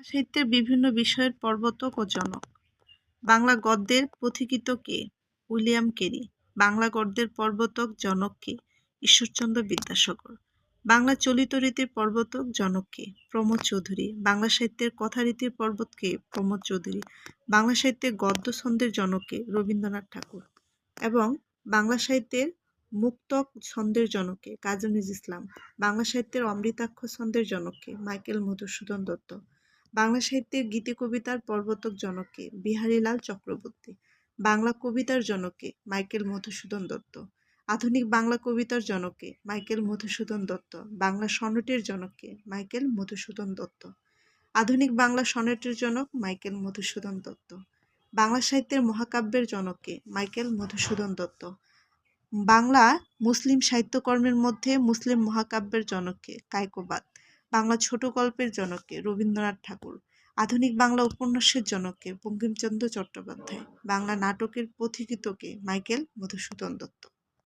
সাহিত্যের বিভিন্ন বিষয়ের প্রবর্তক ও জনক। বাংলা গদ্যের পথিকৃৎ কে? William Carey. বাংলা গদ্যের প্রবর্তক জনক কে? ঈশ্বরচন্দ্র বিদ্যাসাগর। বাংলা চলিত রীতির প্রবর্তক জনক কে? প্রমোদ চৌধুরী। বাংলা সাহিত্যের কথারীতির প্রবর্তক কে? প্রমোদ চৌধুরী। বাংলা সাহিত্যের গদ্য ছন্দের জনক কে? রবীন্দ্রনাথ ঠাকুর। এবং বাংলা সাহিত্যের মুক্তক ছন্দের জনক কে? কাজী নজরুল ইসলাম। বাংলা সাহিত্যের অমৃতাক্ষর ছন্দের জনক কে? মাইকেল মধুসূদন দত্ত। বাংলা সাহিত্যের গীতি কবিতার প্রবর্তক জনক কে? বিহারীলাল চক্রবর্তী। বাংলা কবিতার জনক কে? মাইকেল মধুসূদন দত্ত। আধুনিক বাংলা কবিতার জনক কে? মাইকেল মধুসূদন দত্ত। বাংলা সনেটের জনক কে? মাইকেল মধুসূদন দত্ত। আধুনিক বাংলা সনেটের জনক মাইকেল মধুসূদন দত্ত। বাংলা সাহিত্যের মহাকাব্যের জনক কে? মাইকেল মধুসূদন দত্ত। বাংলা মুসলিম সাহিত্যকর্মের মধ্যে মুসলিম মহাকাব্যের জনক কে? কায়কোবাদ। বাংলা ছোট গল্পের জনক কে? রবীন্দ্রনাথ ঠাকুর। আধুনিক বাংলা উপন্যাসের জনক কে? বঙ্কিমচন্দ্র চট্টোপাধ্যায়। বাংলা নাটকের পথিকৃৎ কে? মাইকেল মধুসূদন দত্ত।